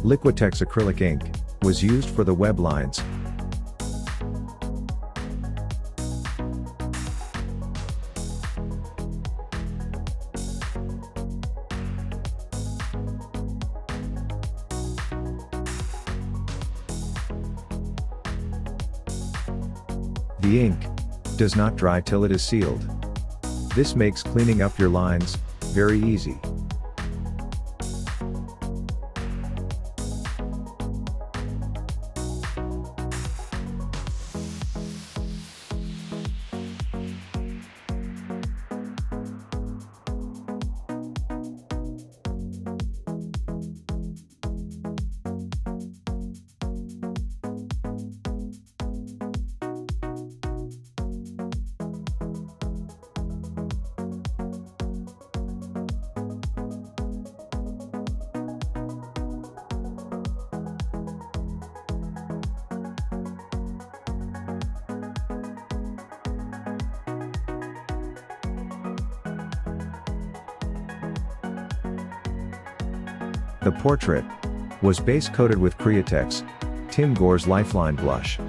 Liquitex acrylic ink was used for the web lines. The ink does not dry till it is sealed. This makes cleaning up your lines very easy. The portrait was base coated with Createx, Tim Gore's Lifeline blush.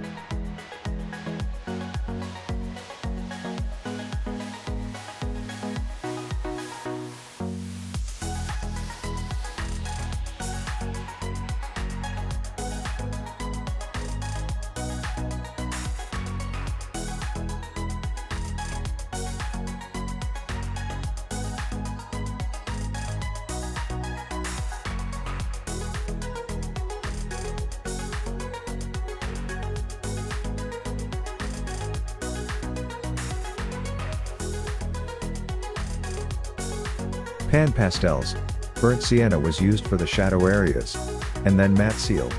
Pan pastels, burnt sienna was used for the shadow areas, and then matte sealed.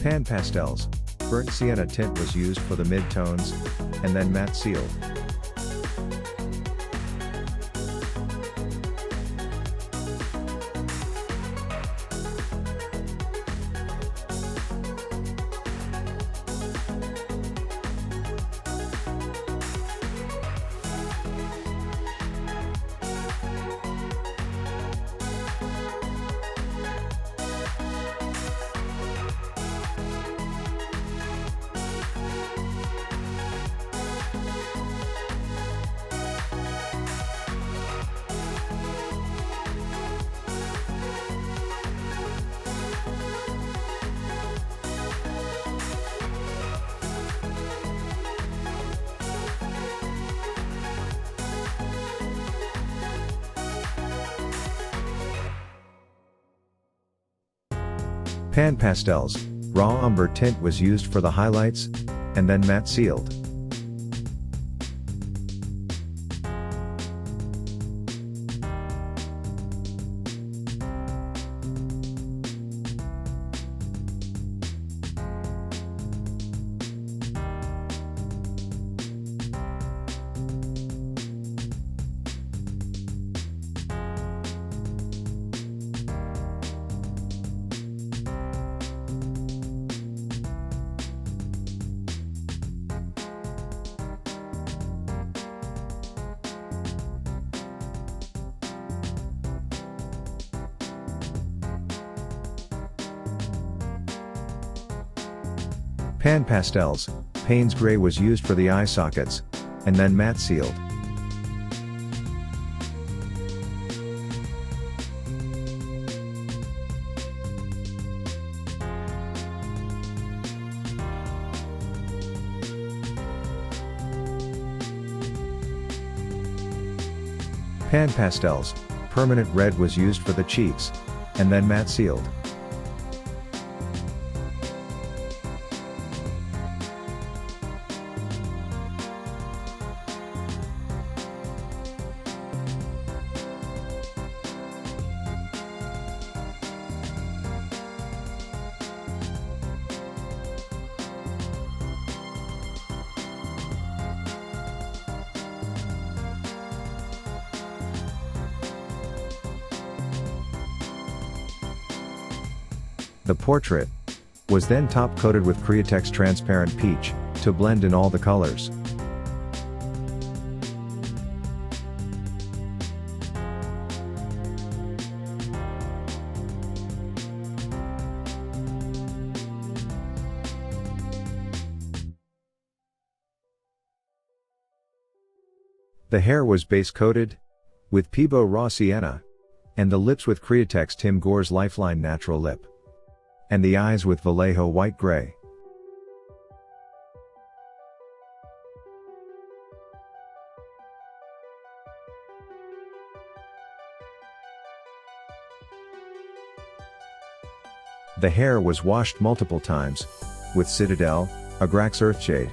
Pan pastels, burnt sienna tint was used for the mid-tones, and then matte sealed. Pan pastels, raw umber tint was used for the highlights, and then matte sealed. Pan pastels, Payne's gray was used for the eye sockets, and then matte sealed. Pan pastels, permanent red was used for the cheeks, and then matte sealed. The portrait was then top-coated with Createx transparent peach, to blend in all the colors. The hair was base-coated with Peebo Raw Sienna, and the lips with Createx Tim Gore's Lifeline Natural Lip, and the eyes with Vallejo White Gray. The hair was washed multiple times with Citadel, Agrax Earthshade.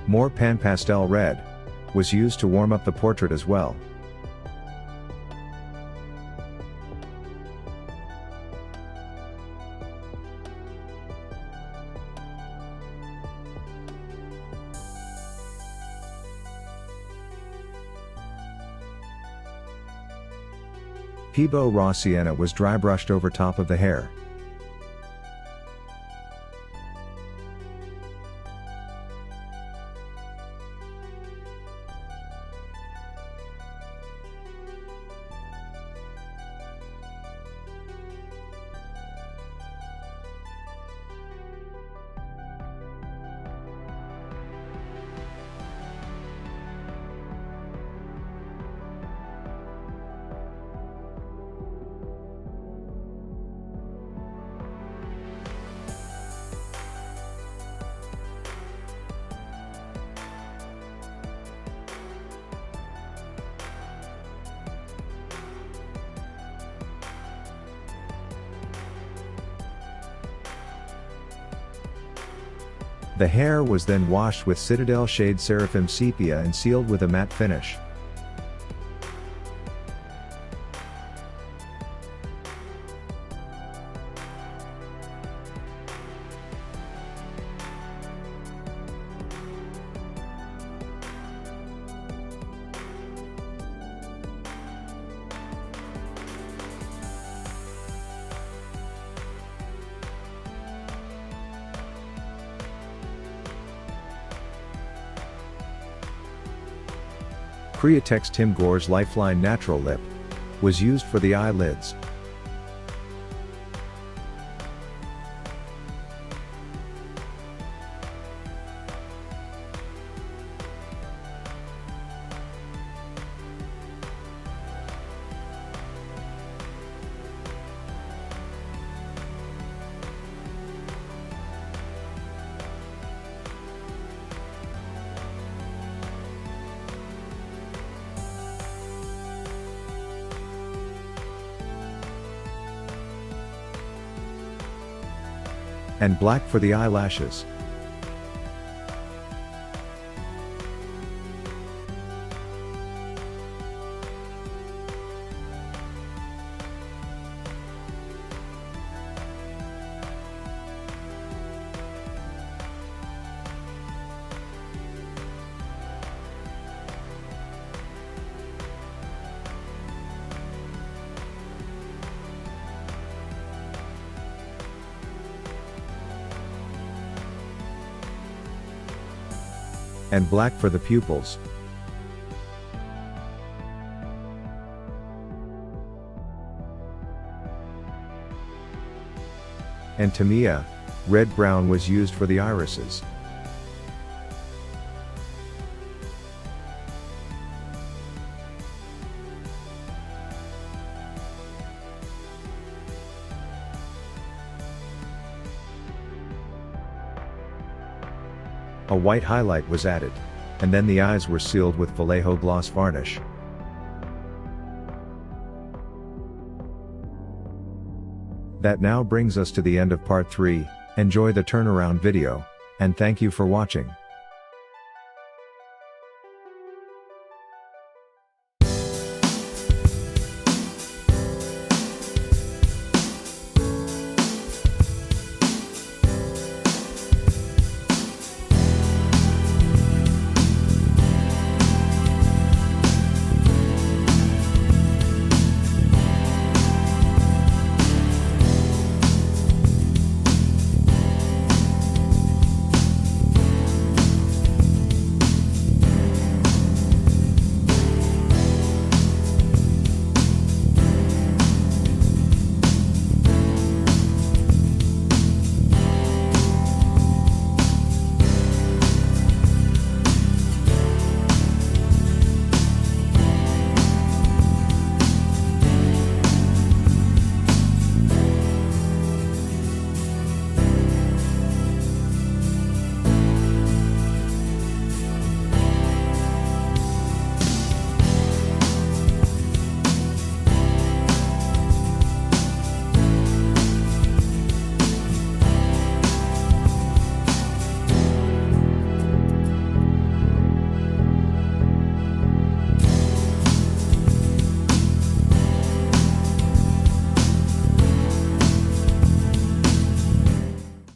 More pan pastel red was used to warm up the portrait as well. Peebo Raw Sienna was dry brushed over top of the hair. The hair was then washed with Citadel Shade Seraphim Sepia and sealed with a matte finish. Createx Tim Gore's Lifeline Natural Lip was used for the eyelids. And black for the eyelashes. And black for the pupils. And Tamiya Red brown was used for the irises. A white highlight was added. And then the eyes were sealed with Vallejo gloss varnish. That now brings us to the end of part 3, enjoy the turnaround video, and thank you for watching.